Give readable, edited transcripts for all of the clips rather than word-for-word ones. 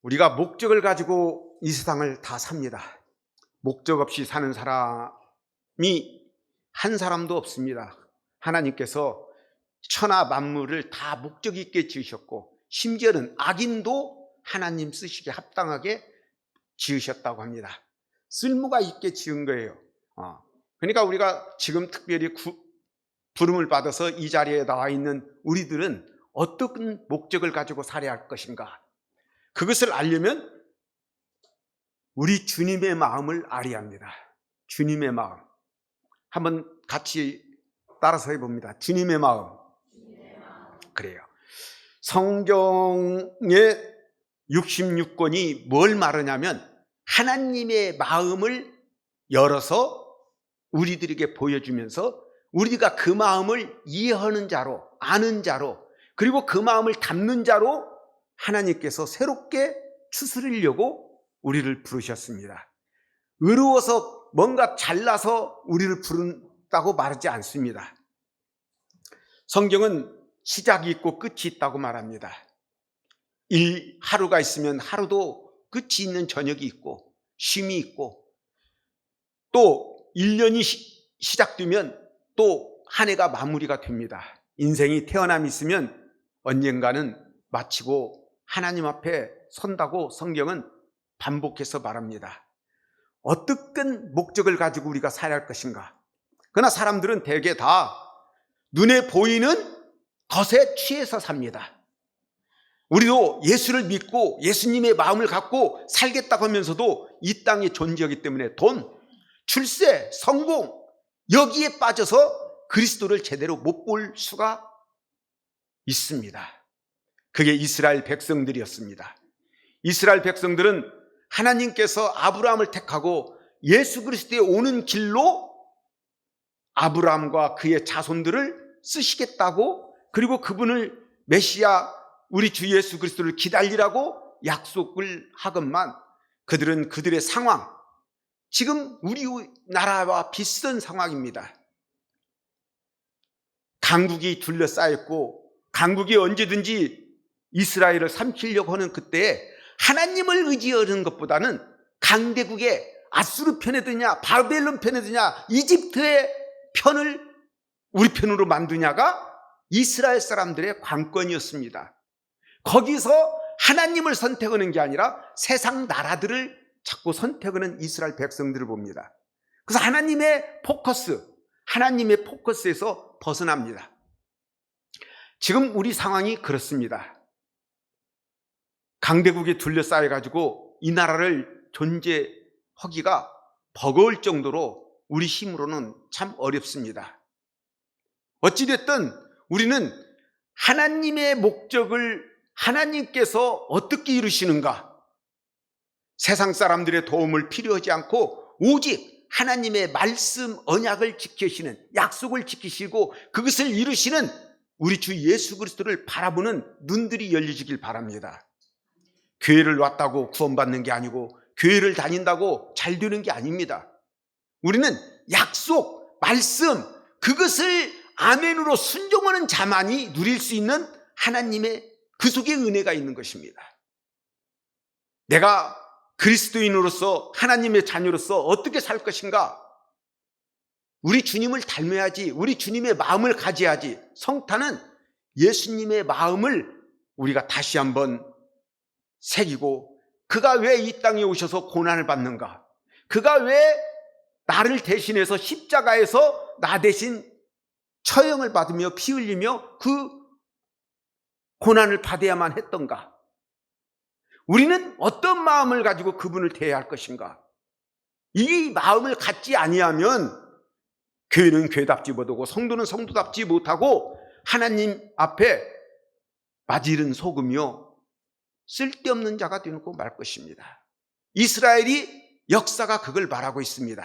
우리가 목적을 가지고 이 세상을 다 삽니다. 목적 없이 사는 사람이 한 사람도 없습니다. 하나님께서 천하 만물을 다 목적 있게 지으셨고, 심지어는 악인도 하나님 쓰시기에 합당하게 지으셨다고 합니다. 쓸모가 있게 지은 거예요. 그러니까 우리가 지금 특별히 부름을 받아서 이 자리에 나와 있는 우리들은 어떤 목적을 가지고 살아야 할 것인가? 그것을 알려면 우리 주님의 마음을 알아야 합니다. 주님의 마음. 한번 같이 따라서 해봅니다. 주님의 마음. 그래요. 성경의 66권이 뭘 말하냐면 하나님의 마음을 열어서 우리들에게 보여주면서 우리가 그 마음을 이해하는 자로, 아는 자로, 그리고 그 마음을 담는 자로 하나님께서 새롭게 추스리려고 우리를 부르셨습니다. 의로워서 뭔가 잘나서 우리를 부른다고 말하지 않습니다. 성경은 시작이 있고 끝이 있다고 말합니다. 하루가 있으면 하루도 끝이 있는 저녁이 있고 쉼이 있고, 또 1년이 시작되면 또 한 해가 마무리가 됩니다. 인생이 태어남이 있으면 언젠가는 마치고 하나님 앞에 선다고 성경은 반복해서 말합니다. 어떤 목적을 가지고 우리가 살아야 할 것인가? 그러나 사람들은 대개 다 눈에 보이는 것에 취해서 삽니다. 우리도 예수를 믿고 예수님의 마음을 갖고 살겠다고 하면서도 이 땅에 존재하기 때문에 돈, 출세, 성공, 여기에 빠져서 그리스도를 제대로 못 볼 수가 있습니다. 그게 이스라엘 백성들이었습니다. 이스라엘 백성들은 하나님께서 아브라함을 택하고 예수 그리스도에 오는 길로 아브라함과 그의 자손들을 쓰시겠다고, 그리고 그분을 메시아 우리 주 예수 그리스도를 기다리라고 약속을 하건만 그들은 그들의 상황, 지금 우리나라와 비슷한 상황입니다. 강국이 둘러싸였고 강국이 언제든지 이스라엘을 삼키려고 하는 그때에 하나님을 의지하는 것보다는 강대국의 아수르 편에 드냐, 바벨론 편에 드냐, 이집트의 편을 우리 편으로 만드냐가 이스라엘 사람들의 관건이었습니다. 거기서 하나님을 선택하는 게 아니라 세상 나라들을 자꾸 선택하는 이스라엘 백성들을 봅니다. 그래서 하나님의 포커스에서 벗어납니다. 지금 우리 상황이 그렇습니다. 강대국에 둘러싸여가지고 이 나라를 존재하기가 버거울 정도로 우리 힘으로는 참 어렵습니다. 어찌됐든 우리는 하나님의 목적을 하나님께서 어떻게 이루시는가, 세상 사람들의 도움을 필요하지 않고 오직 하나님의 말씀, 언약을 지키시는, 약속을 지키시고 그것을 이루시는 우리 주 예수 그리스도를 바라보는 눈들이 열리시길 바랍니다. 교회를 왔다고 구원받는 게 아니고 교회를 다닌다고 잘 되는 게 아닙니다. 우리는 약속, 말씀, 그것을 아멘으로 순종하는 자만이 누릴 수 있는 하나님의 그 속에 은혜가 있는 것입니다. 내가 그리스도인으로서 하나님의 자녀로서 어떻게 살 것인가? 우리 주님을 닮아야지, 우리 주님의 마음을 가져야지. 성탄은 예수님의 마음을 우리가 다시 한번 새기고, 그가 왜 이 땅에 오셔서 고난을 받는가? 그가 왜 나를 대신해서 십자가에서 나 대신 처형을 받으며 피 흘리며 그 고난을 받아야만 했던가? 우리는 어떤 마음을 가지고 그분을 대해야 할 것인가? 이 마음을 갖지 아니하면 교회는 교회답지 못하고 성도는 성도답지 못하고 하나님 앞에 마질은 소금이요 쓸데없는 자가 되고 말 것입니다. 이스라엘이 역사가 그걸 말하고 있습니다.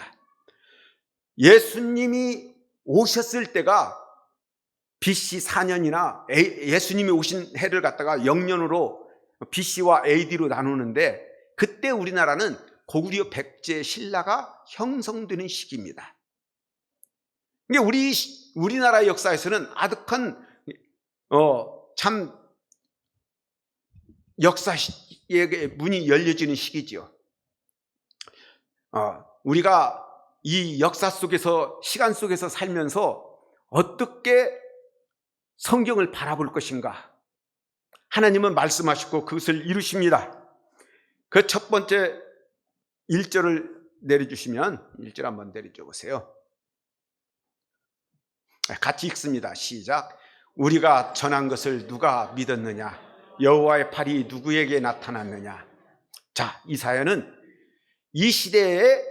예수님이 오셨을 때가 BC 4년이나 예수님이 오신 해를 갖다가 영년으로 BC와 AD로 나누는데, 그때 우리나라는 고구려 백제 신라가 형성되는 시기입니다. 이게 우리나라 역사에서는 아득한 참 역사의 문이 열려지는 시기죠. 우리가 이 역사 속에서, 시간 속에서 살면서 어떻게 성경을 바라볼 것인가? 하나님은 말씀하시고 그것을 이루십니다. 그 첫 번째 1절을 내려주시면, 1절 한번 내려줘 보세요. 같이 읽습니다. 시작. 우리가 전한 것을 누가 믿었느냐? 여호와의 팔이 누구에게 나타났느냐? 자, 이 사연은 이 시대에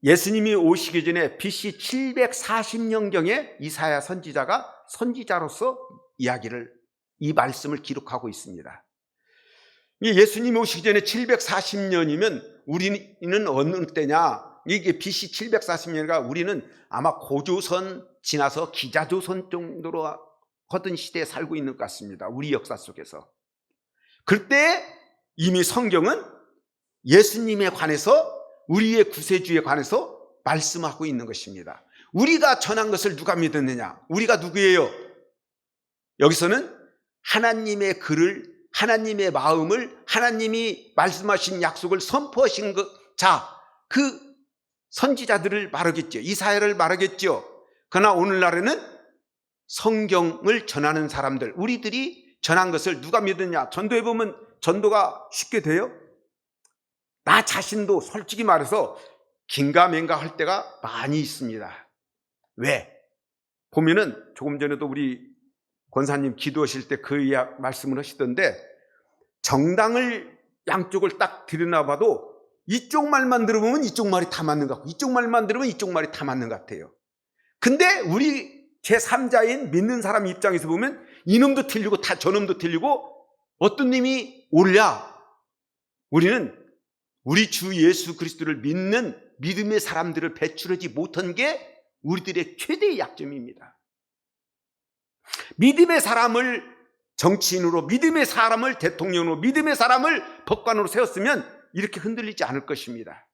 예수님이 오시기 전에 BC 740년경에 이사야 선지자가 선지자로서 이 말씀을 기록하고 있습니다. 예수님이 오시기 전에 740년이면 우리는 어느 때냐? 이게 BC 740년이니까 우리는 아마 고조선 지나서 기자조선 정도로 하던 시대에 살고 있는 것 같습니다. 우리 역사 속에서. 그때 이미 성경은 예수님에 관해서, 우리의 구세주에 관해서 말씀하고 있는 것입니다. 우리가 전한 것을 누가 믿었느냐? 우리가 누구예요? 여기서는 하나님의 글을, 하나님의 마음을, 하나님이 말씀하신 약속을 선포하신 그 선지자들을 말하겠죠. 이사야를 말하겠죠. 그러나 오늘날에는 성경을 전하는 사람들, 우리들이 전한 것을 누가 믿느냐? 전도해 보면 전도가 쉽게 돼요? 나 자신도 솔직히 말해서 긴가민가 할 때가 많이 있습니다. 왜? 보면은 조금 전에도 우리 권사님 기도하실 때 그 말씀을 하시던데, 정당을 양쪽을 딱 들여다봐도 이쪽 말만 들어보면 이쪽 말이 다 맞는 것 같고, 이쪽 말만 들으면 이쪽 말이 다 맞는 것 같아요. 근데 우리 제3자인 믿는 사람 입장에서 보면 이놈도 틀리고 다 저놈도 틀리고, 어떤 놈이 옳냐? 우리는 우리 주 예수 그리스도를 믿는 믿음의 사람들을 배출하지 못한 게 우리들의 최대의 약점입니다. 믿음의 사람을 정치인으로, 믿음의 사람을 대통령으로, 믿음의 사람을 법관으로 세웠으면 이렇게 흔들리지 않을 것입니다.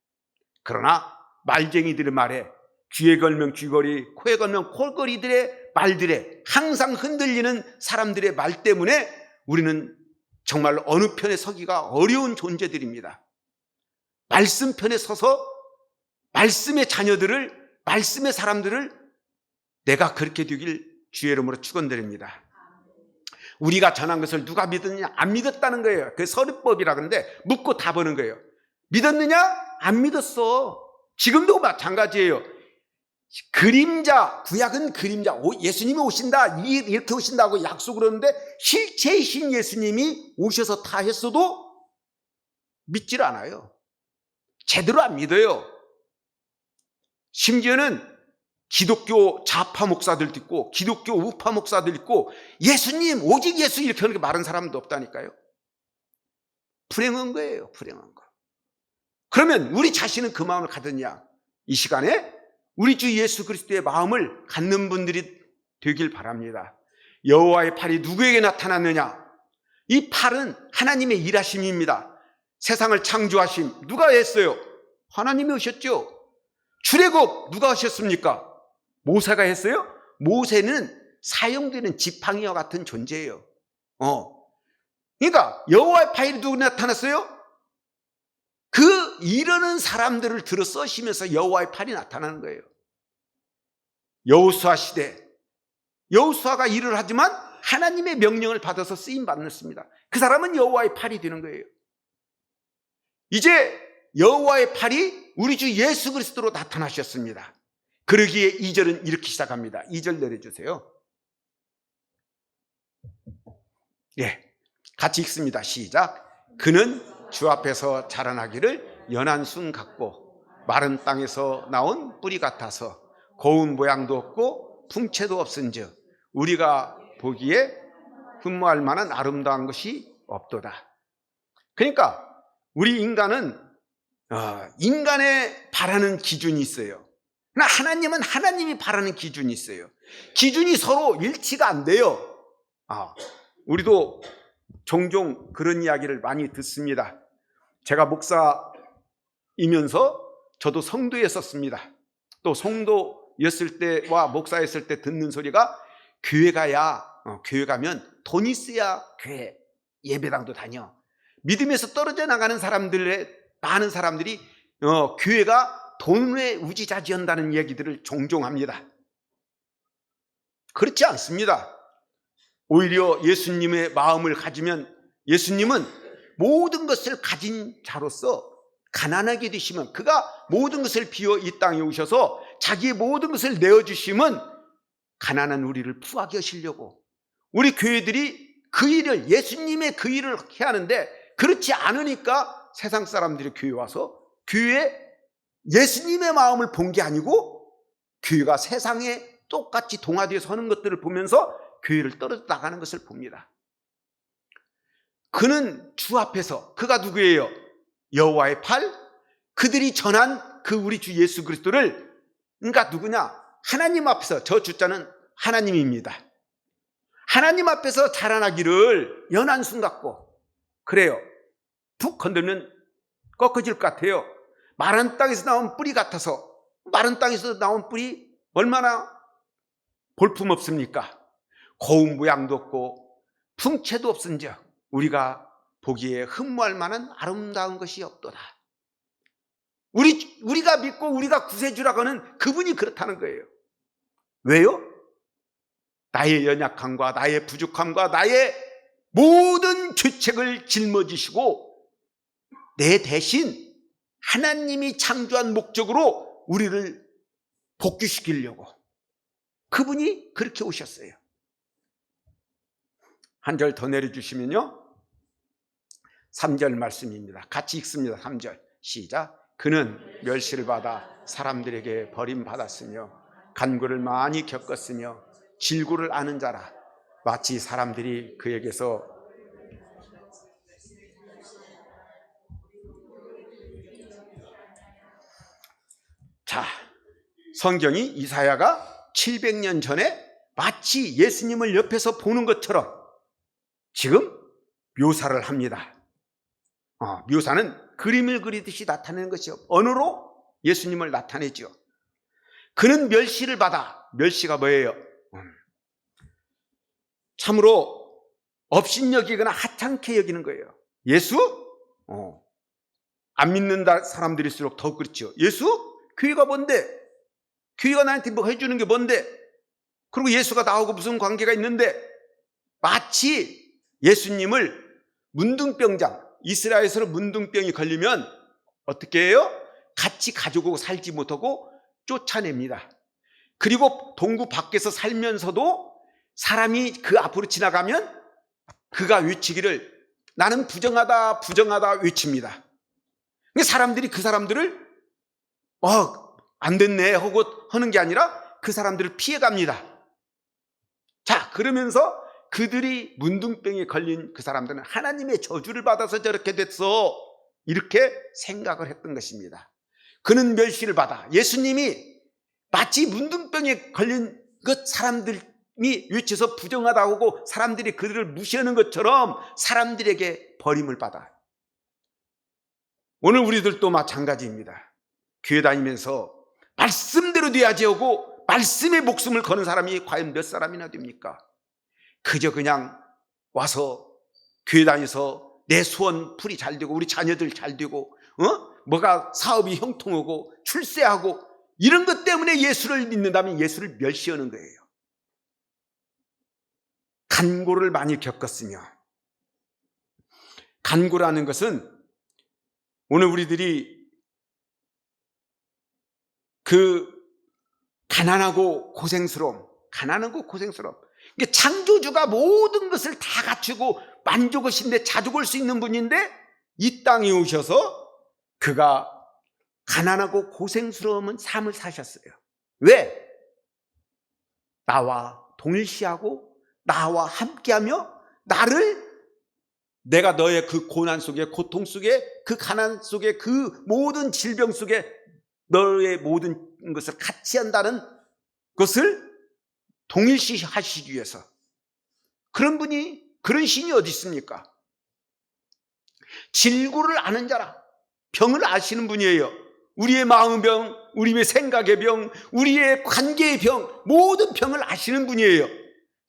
그러나 말쟁이들의 말에, 귀에 걸면 귀걸이, 코에 걸면 콜걸이들의 말들에 항상 흔들리는 사람들의 말 때문에 우리는 정말 어느 편에 서기가 어려운 존재들입니다. 말씀 편에 서서 말씀의 자녀들을, 말씀의 사람들을 내가 그렇게 되길 주의 이름으로 축원드립니다. 우리가 전한 것을 누가 믿었느냐? 안 믿었다는 거예요. 그 서律법이라 그러는데 묻고 답하는 거예요. 믿었느냐? 안 믿었어. 지금도 마찬가지예요. 그림자, 구약은 그림자, 예수님이 오신다, 이렇게 오신다고 약속을 하는데 실체이신 예수님이 오셔서 다 했어도 믿질 않아요. 제대로 안 믿어요. 심지어는 기독교 좌파 목사들도 있고 기독교 우파 목사들 있고 예수님, 오직 예수 이렇게 하는 게 말하는 사람도 없다니까요. 불행한 거예요. 불행한 거. 그러면 우리 자신은 그 마음을 갖느냐? 이 시간에 우리 주 예수 그리스도의 마음을 갖는 분들이 되길 바랍니다. 여호와의 팔이 누구에게 나타났느냐? 이 팔은 하나님의 일하심입니다. 세상을 창조하심 누가 했어요? 하나님이 하셨죠. 출애굽 누가 하셨습니까? 모세가 했어요? 모세는 사용되는 지팡이와 같은 존재예요. 그러니까 여호와의 팔이 누구 나타났어요? 그 이르는 사람들을 들어 써시면서 여호와의 팔이 나타나는 거예요. 여호수아 시대, 여호수아가 일을 하지만 하나님의 명령을 받아서 쓰임 받습니다. 그 사람은 여호와의 팔이 되는 거예요. 이제 여호와의 팔이 우리 주 예수 그리스도로 나타나셨습니다. 그러기에 2절은 이렇게 시작합니다. 2절 내려주세요. 예, 같이 읽습니다. 시작. 그는 주 앞에서 자라나기를 연한 순 같고 마른 땅에서 나온 뿌리 같아서 고운 모양도 없고 풍채도 없은즉 우리가 보기에 흠모할 만한 아름다운 것이 없도다. 그러니까 우리 인간은 인간의 바라는 기준이 있어요. 그러나 하나님은 하나님이 바라는 기준이 있어요. 기준이 서로 일치가 안 돼요. 우리도 종종 그런 이야기를 많이 듣습니다. 제가 목사이면서 저도 성도였었습니다. 또 성도였을 때와 목사였을 때 듣는 소리가 교회 가면 돈 있어야 교회, 예배당도 다녀. 믿음에서 떨어져 나가는 많은 사람들이 교회가 돈에 우지자지한다는 얘기들을 종종 합니다. 그렇지 않습니다. 오히려 예수님의 마음을 가지면 예수님은 모든 것을 가진 자로서 가난하게 되시면, 그가 모든 것을 비워 이 땅에 오셔서 자기의 모든 것을 내어주시면 가난한 우리를 부하게 하시려고, 우리 교회들이 그 일을, 예수님의 그 일을 해야 하는데 그렇지 않으니까 세상 사람들이 교회 와서 교회에 예수님의 마음을 본 게 아니고 교회가 세상에 똑같이 동화되어서 하는 것들을 보면서 교회를 떨어져 나가는 것을 봅니다. 그는 주 앞에서, 그가 누구예요? 여호와의 팔, 그들이 전한 그 우리 주 예수 그리스도를, 그러니까 누구냐? 하나님 앞에서, 저 주자는 하나님입니다. 하나님 앞에서 자라나기를 연한 순 같고, 그래요. 툭 건들면 꺾어질 것 같아요. 마른 땅에서 나온 뿌리 같아서, 마른 땅에서 나온 뿌리 얼마나 볼품없습니까? 고운 모양도 없고 풍채도 없은즉 우리가 보기에 흠모할 만한 아름다운 것이 없도다. 우리가 믿고 우리가 구세주라고 하는 그분이 그렇다는 거예요. 왜요? 나의 연약함과 나의 부족함과 나의 모든 죄책을 짊어지시고 내 대신 하나님이 창조한 목적으로 우리를 복귀시키려고 그분이 그렇게 오셨어요. 한 절 더 내려주시면요, 3절 말씀입니다. 같이 읽습니다. 3절 시작. 그는 멸시를 받아 사람들에게 버림받았으며 간구를 많이 겪었으며 질고를 아는 자라. 마치 사람들이 그에게서 자, 성경이 이사야가 700년 전에 마치 예수님을 옆에서 보는 것처럼 지금 묘사를 합니다. 묘사는 그림을 그리듯이 나타내는 것이요, 언어로 예수님을 나타내죠. 그는 멸시를 받아, 멸시가 뭐예요? 참으로 업신여기거나 하찮게 여기는 거예요. 예수? 안 믿는 사람들일수록 더 그렇죠. 예수? 교회가 뭔데? 교회가 나한테 뭐 해주는 게 뭔데? 그리고 예수가 나오고 무슨 관계가 있는데? 마치 예수님을 문둥병장, 이스라엘에서 문둥병이 걸리면 어떻게 해요? 같이 가지고 살지 못하고 쫓아냅니다. 그리고 동구 밖에서 살면서도 사람이 그 앞으로 지나가면 그가 외치기를 나는 부정하다 부정하다 외칩니다. 사람들이 그 사람들을 안 됐네 하고 하는 게 아니라 그 사람들을 피해갑니다. 자, 그러면서 그들이 문둥병에 걸린 그 사람들은 하나님의 저주를 받아서 저렇게 됐어, 이렇게 생각을 했던 것입니다. 그는 멸시를 받아, 예수님이 마치 문둥병에 걸린 그 사람들이 외쳐서 부정하다고 하고 사람들이 그들을 무시하는 것처럼 사람들에게 버림을 받아. 오늘 우리들도 마찬가지입니다. 교회 다니면서 말씀대로 돼야지 하고 말씀에 목숨을 거는 사람이 과연 몇 사람이나 됩니까? 그저 그냥 와서 교회 다니면서 내 소원 풀이 잘 되고 우리 자녀들 잘 되고 뭐가 사업이 형통하고 출세하고 이런 것 때문에 예수를 믿는다면 예수를 멸시하는 거예요. 간고를 많이 겪었으며, 간고라는 것은 오늘 우리들이 그 가난하고 고생스러움, 이게 창조주가 모든 것을 다 갖추고 만족하신데 자족할 수 있는 분인데 이 땅에 오셔서 그가 가난하고 고생스러운 삶을 사셨어요. 왜? 나와 동일시하고 나와 함께하며 내가 너의 그 고난 속에, 고통 속에, 그 가난 속에, 그 모든 질병 속에 너의 모든 것을 같이 한다는 것을 동일시 하시기 위해서, 그런 신이 어디 있습니까? 질고를 아는 자라, 병을 아시는 분이에요. 우리의 마음의 병, 우리의 생각의 병, 우리의 관계의 병, 모든 병을 아시는 분이에요.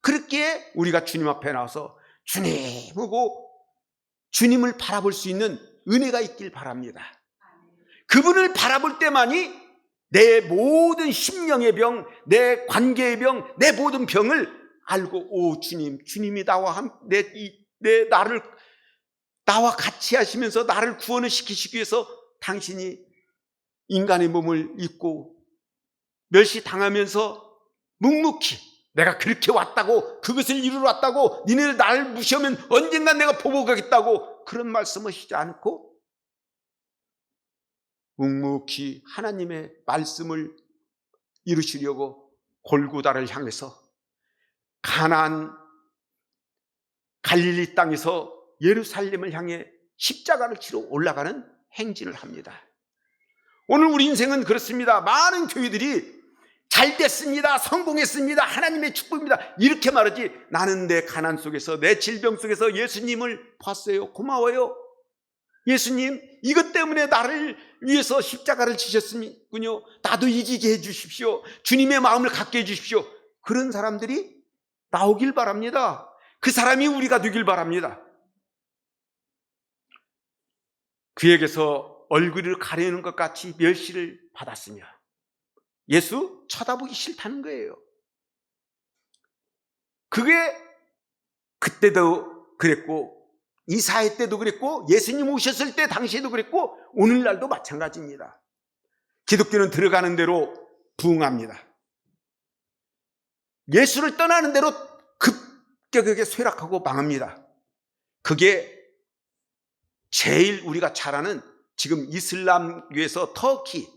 그렇게 우리가 주님 앞에 나와서 주님 하고 주님을 바라볼 수 있는 은혜가 있길 바랍니다. 그분을 바라볼 때만이 내 모든 심령의 병, 내 관계의 병, 내 모든 병을 알고, 오 주님, 주님이 나와 같이 하시면서 나를 구원을 시키시기 위해서 당신이 인간의 몸을 입고 멸시당하면서 묵묵히 내가 그렇게 왔다고, 그것을 이루러 왔다고, 니네들 나를 무시하면 언젠간 내가 보복하겠다고 그런 말씀하시지 않고 묵묵히 하나님의 말씀을 이루시려고 골고다를 향해서 가나안 갈릴리 땅에서 예루살렘을 향해 십자가를 치러 올라가는 행진을 합니다. 오늘 우리 인생은 그렇습니다. 많은 교회들이 잘 됐습니다, 성공했습니다, 하나님의 축복입니다 이렇게 말하지, 나는 내 가난 속에서, 내 질병 속에서 예수님을 봤어요. 고마워요. 예수님, 이것 때문에 나를 위해서 십자가를 지셨군요. 나도 이기게 해주십시오. 주님의 마음을 갖게 해주십시오. 그런 사람들이 나오길 바랍니다. 그 사람이 우리가 되길 바랍니다. 그에게서 얼굴을 가리는 것 같이 멸시를 받았으며 예수 쳐다보기 싫다는 거예요. 그게 그때도 그랬고, 이사회 때도 그랬고, 예수님 오셨을 때 당시에도 그랬고, 오늘날도 마찬가지입니다. 기독교는 들어가는 대로 부흥합니다. 예수를 떠나는 대로 급격하게 쇠락하고 망합니다. 그게 제일 우리가 잘 아는 지금 이슬람교에서 터키,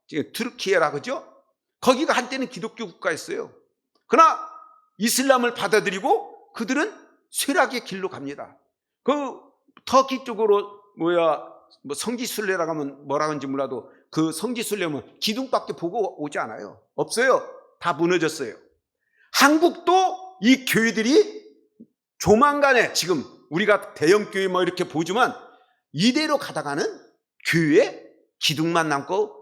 지금 트르키예라 그죠? 거기가 한때는 기독교 국가였어요. 그러나 이슬람을 받아들이고 그들은 쇠락의 길로 갑니다. 그 터키 쪽으로 성지순례라고 하면 뭐라 하는지 몰라도 그 성지순례면 기둥밖에 보고 오지 않아요. 없어요. 다 무너졌어요. 한국도 이 교회들이 조만간에, 지금 우리가 대형교회 이렇게 보지만 이대로 가다가는 교회에 기둥만 남고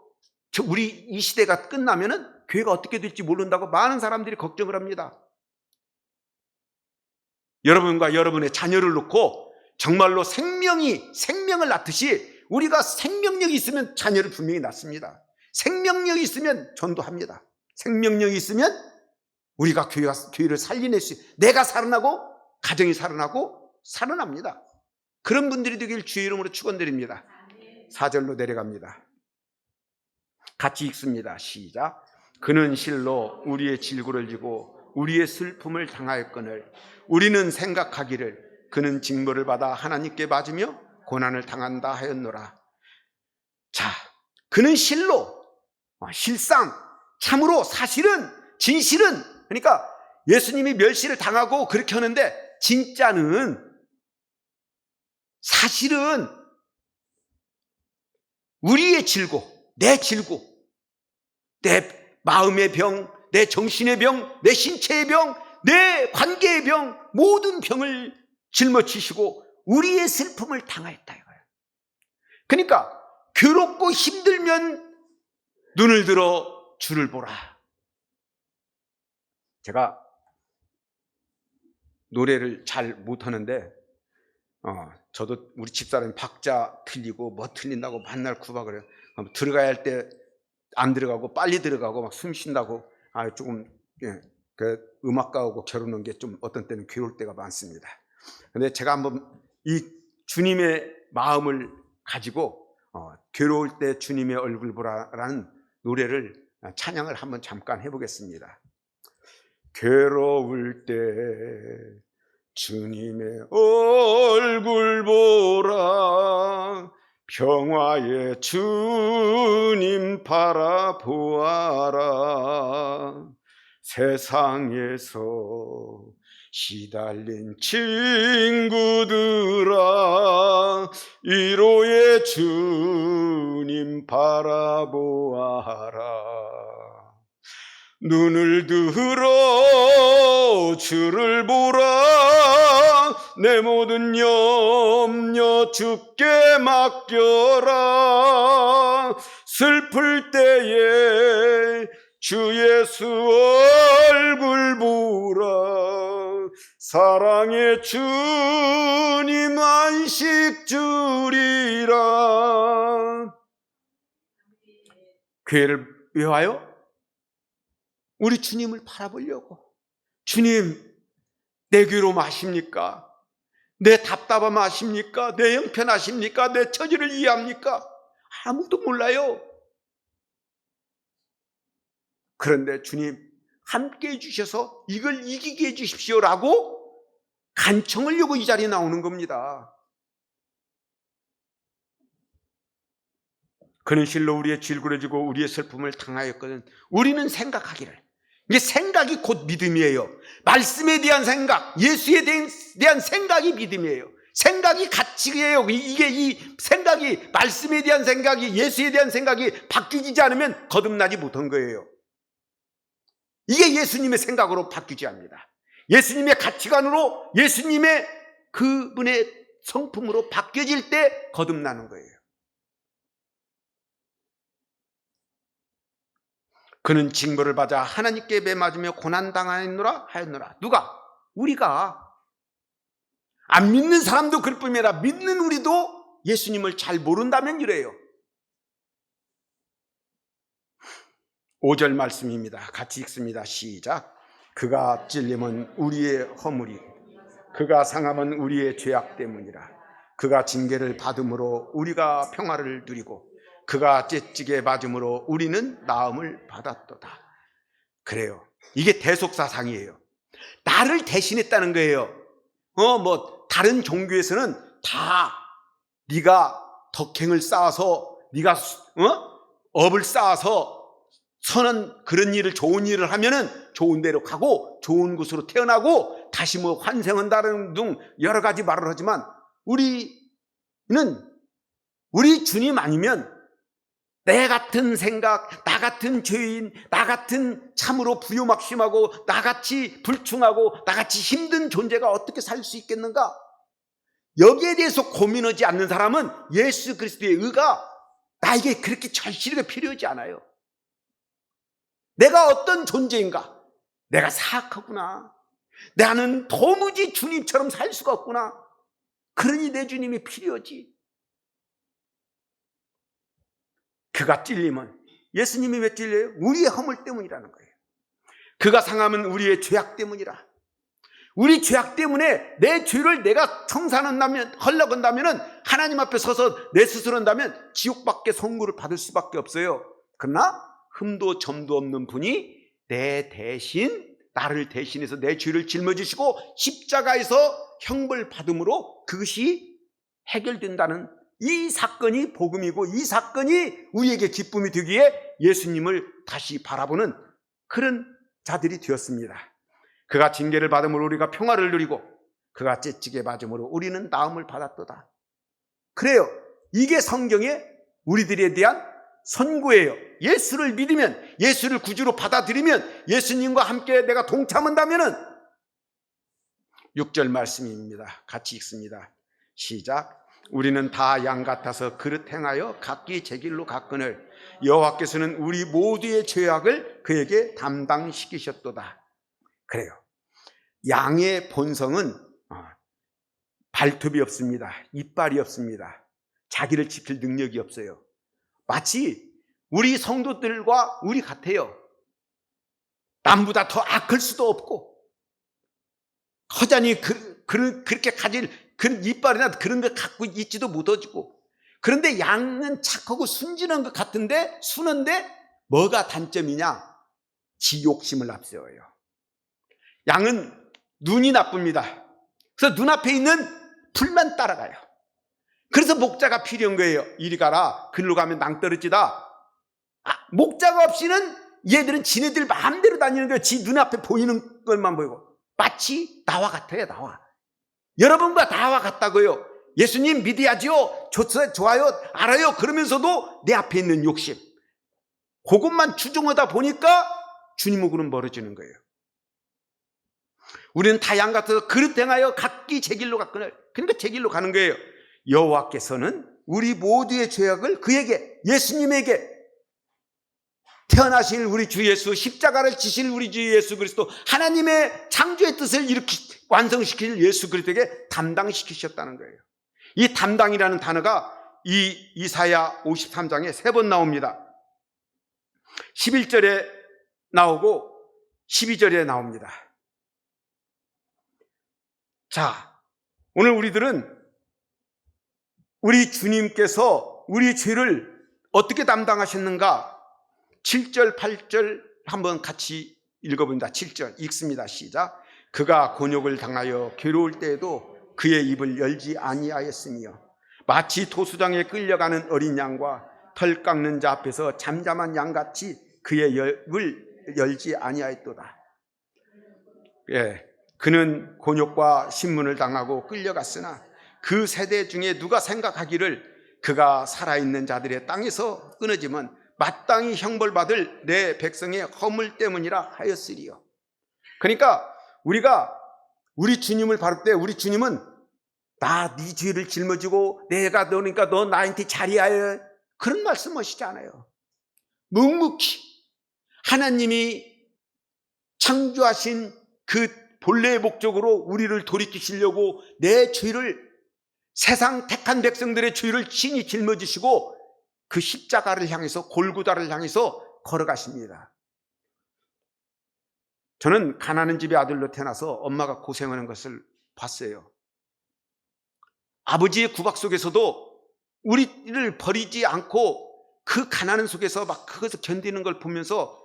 우리 이 시대가 끝나면은 교회가 어떻게 될지 모른다고 많은 사람들이 걱정을 합니다. 여러분과 여러분의 자녀를 놓고 정말로 생명을 낳듯이 우리가 생명력이 있으면 자녀를 분명히 낳습니다. 생명력이 있으면 전도합니다. 생명력이 있으면 우리가 교회를 살려낼 수 있어요. 내가 살아나고 가정이 살아납니다. 그런 분들이 되길 주의 이름으로 축원드립니다. 4절로 내려갑니다. 같이 읽습니다. 시작. 그는 실로 우리의 질고를 지고 우리의 슬픔을 당하였거늘 우리는 생각하기를 그는 징벌을 받아 하나님께 맞으며 고난을 당한다 하였노라. 자, 그는 실로, 실상, 참으로, 사실은, 진실은, 그러니까 예수님이 멸시를 당하고 그렇게 하는데 진짜는, 사실은 우리의 질고, 내 질고, 내 마음의 병, 내 정신의 병, 내 신체의 병, 내 관계의 병, 모든 병을 짊어지시고 우리의 슬픔을 당하였다 이거예요. 그러니까 괴롭고 힘들면 눈을 들어 주를 보라. 제가 노래를 잘 못하는데 저도 우리 집사람이 박자 틀리고 뭐 틀린다고 맨날 구박을 해요. 들어가야 할 때 안 들어가고 빨리 들어가고 막 숨 쉰다고 조금 그 음악가하고 겨루는 게 좀 어떤 때는 괴로울 때가 많습니다. 근데 제가 한번 이 주님의 마음을 가지고 괴로울 때 주님의 얼굴 보라라는 노래를 찬양을 한번 잠깐 해보겠습니다. 괴로울 때 주님의 얼굴 보라 평화의 주님 바라보아라 세상에서 시달린 친구들아 위로의 주님 바라보아라 눈을 들어 주를 보라 내 모든 염려 주께 맡겨라 슬플 때에 주 예수 얼굴 보라 사랑의 주님 안식 주리라. 교회를 왜 와요? 우리 주님을 바라보려고. 주님, 내 괴로움 아십니까? 내 답답함 아십니까? 내 형편 아십니까? 내 처지를 이해합니까? 아무도 몰라요. 그런데 주님 함께 해주셔서 이걸 이기게 해주십시오라고 간청을 요구 이 자리에 나오는 겁니다. 그는 실로 우리의 질그러지고 우리의 슬픔을 당하였거든. 우리는 생각하기를, 이게 생각이 곧 믿음이에요. 말씀에 대한 생각, 예수에 대한 생각이 믿음이에요. 생각이 가치예요. 이게 이 생각이, 말씀에 대한 생각이, 예수에 대한 생각이 바뀌지 않으면 거듭나지 못한 거예요. 이게 예수님의 생각으로 바뀌지 합니다. 예수님의 가치관으로, 예수님의 그분의 성품으로 바뀌어질 때 거듭나는 거예요. 그는 징벌을 받아 하나님께 매맞으며 고난당하였노라 하였노라. 누가? 우리가. 안 믿는 사람도 그럴 뿐만 아니라 믿는 우리도 예수님을 잘 모른다면 이래요. 5절 말씀입니다. 같이 읽습니다. 시작. 그가 찔림은 우리의 허물이, 그가 상함은 우리의 죄악 때문이라. 그가 징계를 받음으로 우리가 평화를 누리고 그가 째찌게 맞음으로 우리는 나음을 받았도다. 그래요. 이게 대속사상이에요. 나를 대신했다는 거예요. 다른 종교에서는 다 네가 덕행을 쌓아서, 네가 업을 쌓아서 선한 그런 일을, 좋은 일을 하면은 좋은 데로 가고 좋은 곳으로 태어나고 다시 환생한다는 등 여러 가지 말을 하지만, 우리는 우리 주님 아니면 내 같은 생각, 나 같은 죄인, 나 같은 참으로 부요막심하고 나같이 불충하고 나같이 힘든 존재가 어떻게 살 수 있겠는가? 여기에 대해서 고민하지 않는 사람은 예수 그리스도의 의가 나에게 그렇게 절실하게 필요하지 않아요. 내가 어떤 존재인가? 내가 사악하구나. 나는 도무지 주님처럼 살 수가 없구나. 그러니 내 주님이 필요하지. 그가 찔림은, 예수님이 왜 찔려요? 우리의 허물 때문이라는 거예요. 그가 상함은 우리의 죄악 때문이라. 우리 죄악 때문에 내 죄를 내가 청산한다면, 헐렁한다면, 하나님 앞에 서서 내 스스로 한다면 지옥밖에 선고를 받을 수밖에 없어요. 그러나 흠도 점도 없는 분이 내 대신, 나를 대신해서 내 죄를 짊어지시고 십자가에서 형벌 받음으로 그것이 해결된다는 이 사건이 복음이고, 이 사건이 우리에게 기쁨이 되기에 예수님을 다시 바라보는 그런 자들이 되었습니다. 그가 징계를 받음으로 우리가 평화를 누리고 그가 째찌게 맞음으로 우리는 나음을 받았도다. 그래요. 이게 성경의 우리들에 대한 선고예요. 예수를 믿으면, 예수를 구주로 받아들이면, 예수님과 함께 내가 동참한다면은, 6절 말씀입니다. 같이 읽습니다. 시작. 우리는 다 양 같아서 그릇 행하여 각기 제 길로 갔거늘 여호와께서는 우리 모두의 죄악을 그에게 담당시키셨도다. 그래요. 양의 본성은 발톱이 없습니다. 이빨이 없습니다. 자기를 지킬 능력이 없어요. 마치 우리 성도들과 우리 같아요. 남보다 더 악할 수도 없고, 허전히 그렇게 가질 그런 이빨이나 그런 거 갖고 있지도 못하고. 그런데 양은 착하고 순진한 것 같은데, 순한데 뭐가 단점이냐? 지 욕심을 앞세워요. 양은 눈이 나쁩니다. 그래서 눈앞에 있는 풀만 따라가요. 그래서 목자가 필요한 거예요. 이리 가라, 글로 가면 낭떠러지다. 목자가 없이는 얘들은 지네들 마음대로 다니는 거예요. 지 눈앞에 보이는 것만 보이고. 마치 나와 같아요. 나와. 여러분과 나와 같다고요. 예수님 믿어야지요, 좋아요, 알아요, 그러면서도 내 앞에 있는 욕심, 그것만 추종하다 보니까 주님하고는 멀어지는 거예요. 우리는 다 양 같아서 그릇 행하여 각기 제 길로 갔거늘. 그러니까 제 길로 가는 거예요. 여호와께서는 우리 모두의 죄악을 그에게, 예수님에게, 태어나실 우리 주 예수, 십자가를 지실 우리 주 예수 그리스도, 하나님의 창조의 뜻을 완성시킬 예수 그리스도에게 담당시키셨다는 거예요. 이 담당이라는 단어가 이 이사야 53장에 3번 나옵니다. 11절에 나오고 12절에 나옵니다. 자, 오늘 우리들은 우리 주님께서 우리 죄를 어떻게 담당하셨는가 7절 8절 한번 같이 읽어봅니다. 7절 읽습니다. 시작. 그가 곤욕을 당하여 괴로울 때에도 그의 입을 열지 아니하였으며 마치 도수장에 끌려가는 어린 양과 털 깎는 자 앞에서 잠잠한 양같이 그의 입을 열지 아니하였도다. 예, 그는 곤욕과 신문을 당하고 끌려갔으나 그 세대 중에 누가 생각하기를 그가 살아있는 자들의 땅에서 끊어지면 마땅히 형벌받을 내 백성의 허물 때문이라 하였으리요. 그러니까 우리가 우리 주님을 바를 때 우리 주님은 나 네 죄를 짊어지고 내가 너니까 너 나한테 자리하여 그런 말씀 하시지 않아요. 묵묵히 하나님이 창조하신 그 본래의 목적으로 우리를 돌이키시려고 내 죄를 세상 택한 백성들의 죄를 친히 짊어지시고 그 십자가를 향해서 골고다를 향해서 걸어가십니다. 저는 가난한 집의 아들로 태어나서 엄마가 고생하는 것을 봤어요. 아버지의 구박 속에서도 우리를 버리지 않고 그 가난한 속에서 막 그것을 견디는 걸 보면서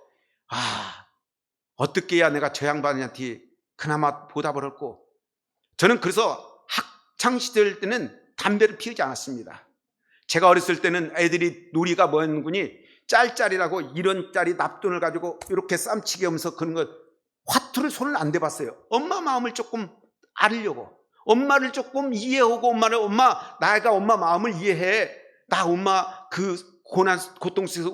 어떻게 해야 내가 저 양반한테 그나마 보답을 할고. 저는 그래서 학창시절 때는 담배를 피우지 않았습니다. 제가 어렸을 때는 애들이 놀이가 뭐였는지 짤짤이라고 이런 짤이 납돈을 가지고 이렇게 쌈치게 하면서 그런 거 화투를 손을 안 대봤어요. 엄마 마음을 조금 알으려고. 엄마를 조금 이해하고 내가 엄마 마음을 이해해. 나 엄마 그 고통 속에서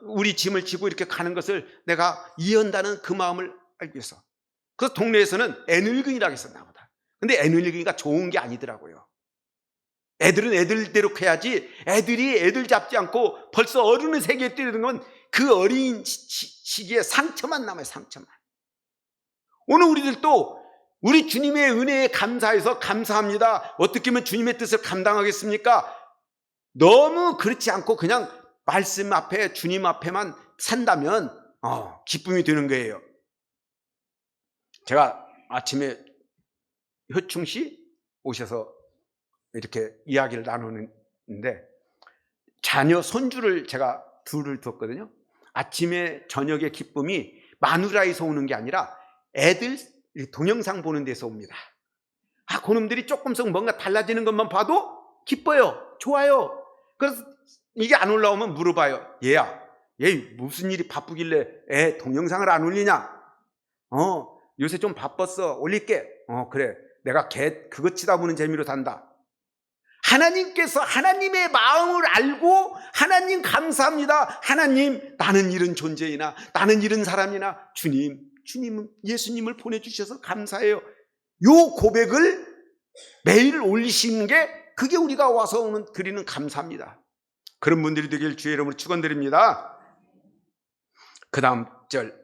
우리 짐을 지고 이렇게 가는 것을 내가 이해한다는 그 마음을 알기 위해서. 그래서 동네에서는 애늙은이라고 했었나 보다. 근데 애늙은이가 좋은 게 아니더라고요. 애들은 애들대로 해야지 애들이 애들 잡지 않고 벌써 어른의 세계에 뛰는 건 그 어린 시기에 상처만 남아요. 상처만. 오늘 우리들도 우리 주님의 은혜에 감사해서 감사합니다. 어떻게 하면 주님의 뜻을 감당하겠습니까? 너무 그렇지 않고 그냥 말씀 앞에 주님 앞에만 산다면 기쁨이 되는 거예요. 제가 아침에 효충씨 오셔서 이렇게 이야기를 나누는데 자녀 손주를 제가 둘을 뒀거든요. 아침에 저녁의 기쁨이 마누라에서 오는 게 아니라 애들 동영상 보는 데서 옵니다. 그놈들이 조금씩 뭔가 달라지는 것만 봐도 기뻐요. 좋아요. 그래서 이게 안 올라오면 물어봐요. 얘야, 얘 무슨 일이 바쁘길래 애 동영상을 안 올리냐? 요새 좀 바빴어. 올릴게. 그래. 내가 그거 치다보는 재미로 산다. 하나님께서 하나님의 마음을 알고 하나님 감사합니다. 하나님, 나는 이런 존재이나 나는 이런 사람이나 주님은 예수님을 보내주셔서 감사해요. 요 고백을 매일 올리시는 게 그게 우리가 와서 드리는 감사입니다. 그런 분들이 되길 주의 이름으로 축원드립니다. 그 다음 절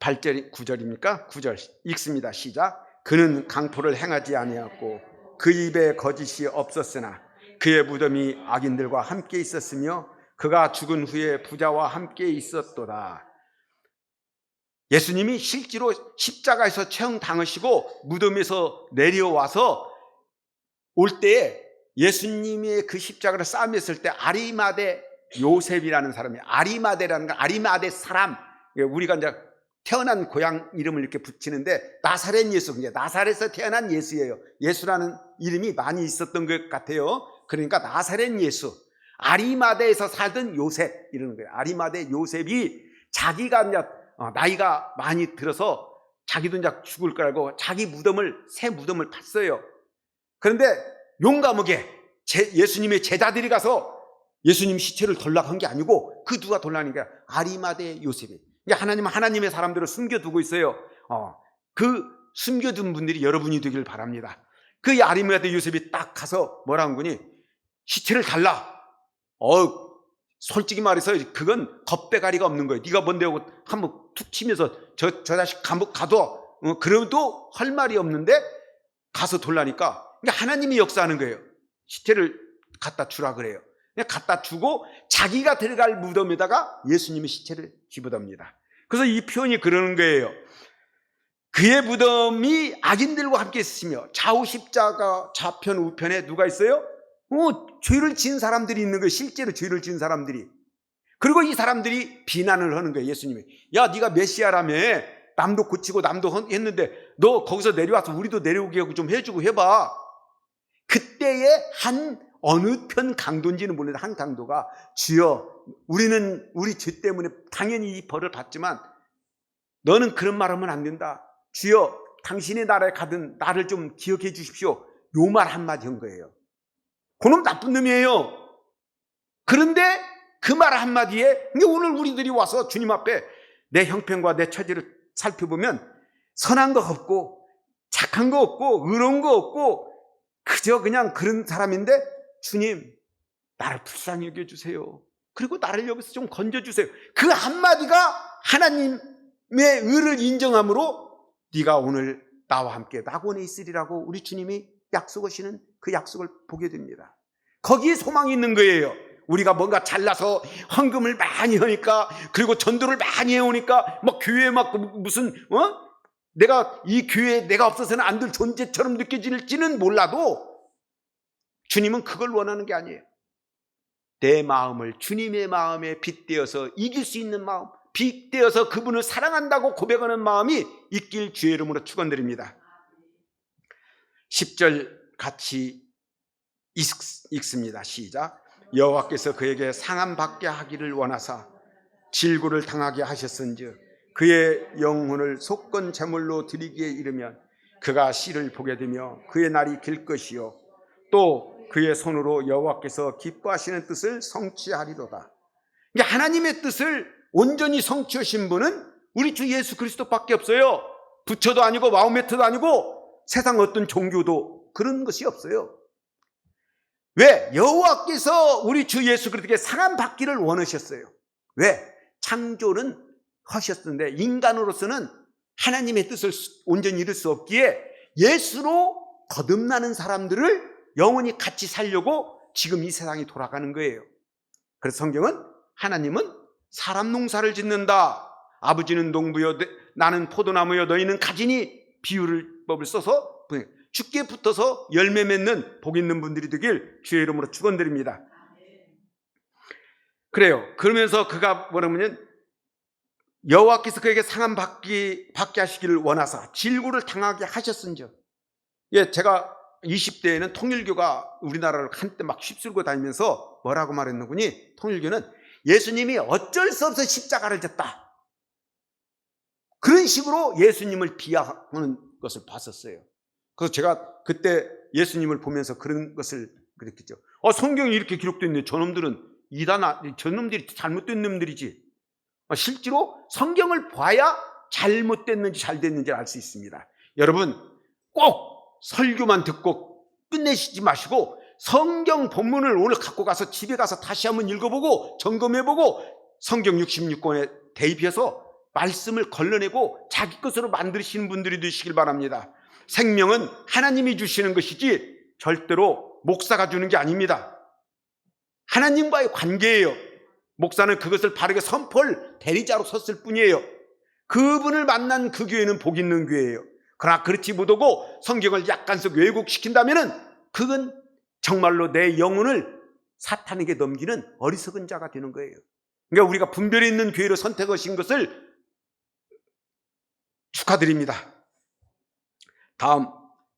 8절 9절입니까? 9절 읽습니다. 시작. 그는 강포를 행하지 아니하였고 그 입에 거짓이 없었으나 그의 무덤이 악인들과 함께 있었으며 그가 죽은 후에 부자와 함께 있었도다. 예수님이 실제로 십자가에서 처형당하시고 무덤에서 내려와서 올 때에 예수님의 그 십자가를 싸맸을 때 아리마대 요셉이라는 사람이 아리마대라는 건 아리마대 사람, 우리가 이제 태어난 고향 이름을 이렇게 붙이는데 나사렛 예수, 나사렛에서 태어난 예수예요. 예수라는 이름이 많이 있었던 것 같아요. 그러니까 나사렛 예수, 아리마대에서 살던 요셉 이러는 거예요. 아리마대 요셉이 자기가 이제 나이가 많이 들어서 자기도 이제 죽을 거라고 자기 새 무덤을 팠어요. 그런데 용감하게 예수님의 제자들이 가서 예수님 시체를 돌락한 게 아니고 그 누가 돌락하니까 아리마대 요셉이. 하나님은 하나님의 사람들을 숨겨두고 있어요. 그 숨겨둔 분들이 여러분이 되길 바랍니다. 그 아리마대 요셉이 딱 가서 뭐라는 거니? 시체를 달라. 솔직히 말해서 그건 겁대가리가 없는 거예요. 네가 뭔데 하고 한번 툭 치면서 저 자식 가둬. 그래도 할 말이 없는데 가서 돌라니까 하나님이 역사하는 거예요. 시체를 갖다 주라 그래요. 그냥 갖다 주고 자기가 들어갈 무덤에다가 예수님의 시체를 집어넣습니다. 그래서 이 표현이 그러는 거예요. 그의 무덤이 악인들과 함께 있으며 좌우 십자가 좌편 우편에 누가 있어요? 죄를 지은 사람들이 있는 거예요. 실제로 죄를 지은 사람들이. 그리고 이 사람들이 비난을 하는 거예요. 예수님이. 야, 네가 메시아라며. 남도 고치고 남도 했는데 너 거기서 내려와서 우리도 내려오게 하고 좀 해주고 해봐. 그때의 한 어느 편 강도인지는 모르는데 한 강도가 주여 우리는 우리 죄 때문에 당연히 이 벌을 받지만 너는 그런 말 하면 안 된다. 주여 당신의 나라에 가든 나를 좀 기억해 주십시오. 요 말 한마디 한 거예요. 그놈 나쁜 놈이에요. 그런데 그 말 한마디에 오늘 우리들이 와서 주님 앞에 내 형편과 내 처지를 살펴보면 선한 거 없고 착한 거 없고 의로운 거 없고 그저 그냥 그런 사람인데 주님 나를 불쌍히 여겨주세요. 그리고 나를 여기서 좀 건져주세요. 그 한마디가 하나님의 의를 인정함으로 네가 오늘 나와 함께 낙원에 있으리라고 우리 주님이 약속하시는 그 약속을 보게 됩니다. 거기에 소망이 있는 거예요. 우리가 뭔가 잘나서 헌금을 많이 하니까 그리고 전도를 많이 해오니까 막 교회에 막 무슨 내가 이 교회에 내가 없어서는 안 될 존재처럼 느껴질지는 몰라도 주님은 그걸 원하는 게 아니에요. 내 마음을 주님의 마음에 빗대어서 이길 수 있는 마음, 빗대어서 그분을 사랑한다고 고백하는 마음이 있길 주의 이름으로 축원드립니다. 10절 같이 읽습니다. 시작. 여호와께서 그에게 상함 받게 하기를 원하사 질고를 당하게 하셨은즉 그의 영혼을 속건 제물로 드리기에 이르면 그가 씨를 보게 되며 그의 날이 길 것이요 또 그의 손으로 여호와께서 기뻐하시는 뜻을 성취하리로다. 하나님의 뜻을 온전히 성취하신 분은 우리 주 예수 그리스도밖에 없어요. 부처도 아니고 마호메트도 아니고 세상 어떤 종교도 그런 것이 없어요. 왜? 여호와께서 우리 주 예수 그리스도에게 상함 받기를 원하셨어요. 왜? 창조는 하셨는데 인간으로서는 하나님의 뜻을 온전히 이룰 수 없기에 예수로 거듭나는 사람들을 영원히 같이 살려고 지금 이 세상이 돌아가는 거예요. 그래서 성경은 하나님은 사람 농사를 짓는다. 아버지는 농부여 나는 포도나무여 너희는 가지니 비유법을 써서 죽게 붙어서 열매 맺는 복 있는 분들이 되길 주의 이름으로 축원드립니다. 그래요. 그러면서 그가 뭐냐면 여호와께서 그에게 상함 받게 하시기를 원하사 질고를 당하게 하셨은즉. 제가 20대에는 통일교가 우리나라를 한때 막 휩쓸고 다니면서 뭐라고 말했는구니? 통일교는 예수님이 어쩔 수 없어 십자가를 졌다. 그런 식으로 예수님을 비하하는 것을 봤었어요. 그래서 제가 그때 예수님을 보면서 그런 것을 그랬겠죠. 성경이 이렇게 기록되어 있는데 저놈들이 잘못된 놈들이지. 실제로 성경을 봐야 잘못됐는지 잘 됐는지를 알 수 있습니다. 여러분 꼭 설교만 듣고 끝내시지 마시고 성경 본문을 오늘 갖고 가서 집에 가서 다시 한번 읽어보고 점검해보고 성경 66권에 대입해서 말씀을 걸러내고 자기 것으로 만드시는 분들이 되시길 바랍니다. 생명은 하나님이 주시는 것이지 절대로 목사가 주는 게 아닙니다. 하나님과의 관계예요. 목사는 그것을 바르게 선포할 대리자로 섰을 뿐이에요. 그분을 만난 그 교회는 복 있는 교회예요. 그러나 그렇지 못하고 성경을 약간씩 왜곡시킨다면 그건 정말로 내 영혼을 사탄에게 넘기는 어리석은 자가 되는 거예요. 그러니까 우리가 분별이 있는 교회로 선택하신 것을 축하드립니다. 다음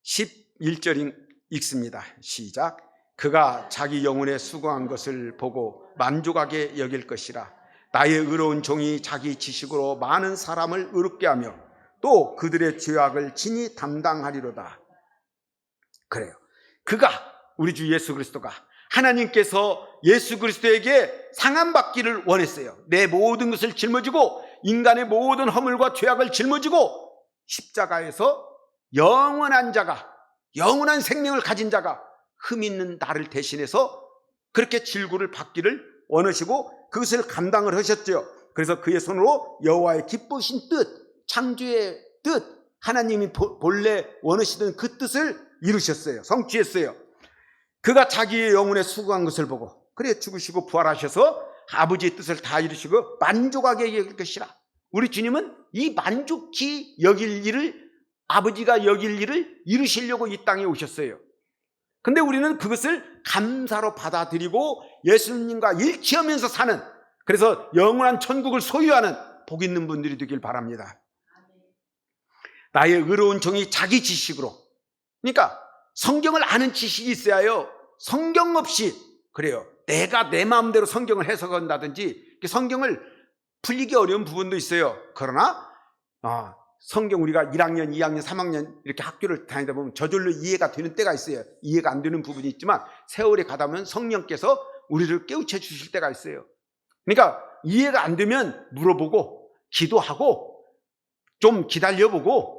11절 읽습니다. 시작. 그가 자기 영혼에 수고한 것을 보고 만족하게 여길 것이라. 나의 의로운 종이 자기 지식으로 많은 사람을 의롭게 하며 또 그들의 죄악을 친히 담당하리로다. 그래요. 그가 우리 주 예수 그리스도가 하나님께서 예수 그리스도에게 상함받기를 원했어요. 내 모든 것을 짊어지고 인간의 모든 허물과 죄악을 짊어지고 십자가에서 영원한 자가, 영원한 생명을 가진 자가 흠 있는 나를 대신해서 그렇게 질고를 받기를 원하시고 그것을 감당을 하셨죠. 그래서 그의 손으로 여호와의 기쁘신 뜻, 창조의 뜻, 하나님이 본래 원하시던 그 뜻을 이루셨어요. 성취했어요. 그가 자기의 영혼에 수고한 것을 보고 그래 죽으시고 부활하셔서 아버지의 뜻을 다 이루시고 만족하게 여길 것이라. 우리 주님은 이 만족히 여길 일을, 아버지가 여길 일을 이루시려고 이 땅에 오셨어요. 근데 우리는 그것을 감사로 받아들이고 예수님과 일치하면서 사는, 그래서 영원한 천국을 소유하는 복 있는 분들이 되길 바랍니다. 나의 의로운 종이 자기 지식으로, 그러니까 성경을 아는 지식이 있어야 해요. 성경 없이, 그래요, 내가 내 마음대로 성경을 해석한다든지 성경을 풀리기 어려운 부분도 있어요. 그러나 성경 우리가 1학년, 2학년, 3학년 이렇게 학교를 다니다 보면 저절로 이해가 되는 때가 있어요. 이해가 안 되는 부분이 있지만 세월이 가다 보면 성령께서 우리를 깨우쳐 주실 때가 있어요. 그러니까 이해가 안 되면 물어보고 기도하고 좀 기다려보고,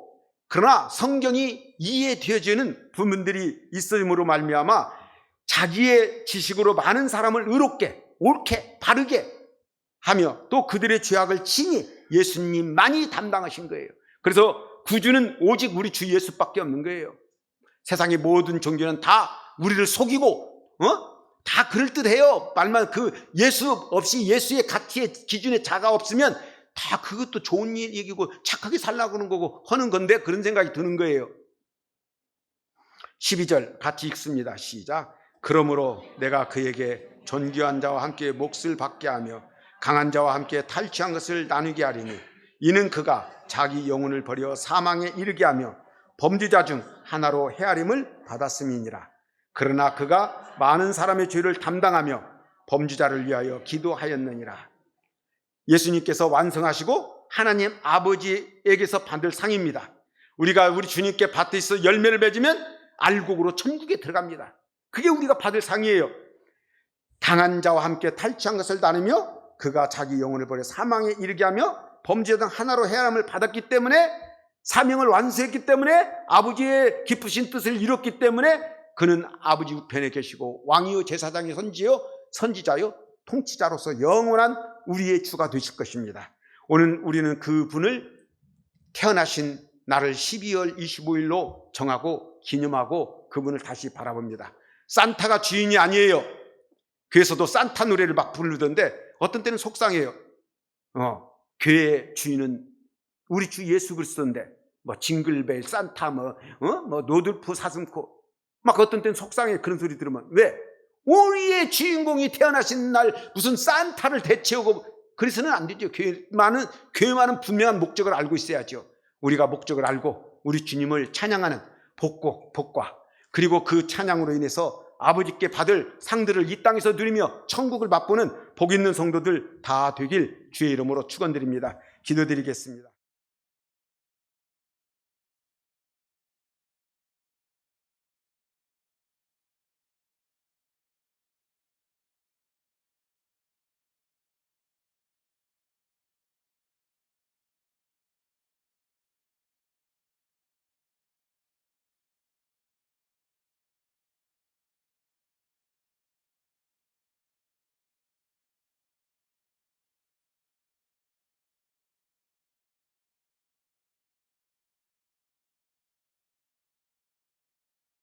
그러나 성경이 이해되어지는 부분들이 있음으로 말미암아 자기의 지식으로 많은 사람을 의롭게, 옳게, 바르게 하며 또 그들의 죄악을 친히 예수님만이 담당하신 거예요. 그래서 구주는 오직 우리 주 예수밖에 없는 거예요. 세상의 모든 종교는 다 우리를 속이고 다 그럴듯해요. 말만 그 예수 없이, 예수의 가치의 기준에 자가 없으면 다 그것도 좋은 얘기고 착하게 살라고 하는 거고 하는 건데, 그런 생각이 드는 거예요. 12절 같이 읽습니다. 시작. 그러므로 내가 그에게 존귀한 자와 함께 몫을 받게 하며 강한 자와 함께 탈취한 것을 나누게 하리니 이는 그가 자기 영혼을 버려 사망에 이르게 하며 범죄자 중 하나로 헤아림을 받았음이니라. 그러나 그가 많은 사람의 죄를 담당하며 범죄자를 위하여 기도하였느니라. 예수님께서 완성하시고 하나님 아버지에게서 받을 상입니다. 우리가 우리 주님께 밭에서 열매를 맺으면 알곡으로 천국에 들어갑니다. 그게 우리가 받을 상이에요. 강한 자와 함께 탈취한 것을 나누며 그가 자기 영혼을 버려 사망에 이르게 하며 범죄자 중 하나로 헤아림을 받았기 때문에, 사명을 완수했기 때문에, 아버지의 기쁘신 뜻을 이뤘기 때문에 그는 아버지 우편에 계시고 왕이요 제사장이요 선지자요 통치자로서 영원한 우리의 주가 되실 것입니다. 오늘 우리는 그분을 태어나신 날을 12월 25일로 정하고 기념하고 그분을 다시 바라봅니다. 산타가 주인이 아니에요. 교회에서도 산타 노래를 막 부르던데 어떤 때는 속상해요. 교회의 주인은 우리 주 예수 그리스도인데 뭐 징글벨, 산타, 뭐 노들프, 사슴코, 막 어떤 때는 속상해. 그런 소리 들으면. 왜? 우리의 주인공이 태어나신 날 무슨 산타를 대체하고 그래서는 안 되죠. 교회만은 분명한 목적을 알고 있어야죠. 우리가 목적을 알고 우리 주님을 찬양하는 복과 그리고 그 찬양으로 인해서 아버지께 받을 상들을 이 땅에서 누리며 천국을 맛보는 복 있는 성도들 다 되길 주의 이름으로 축원드립니다. 기도드리겠습니다.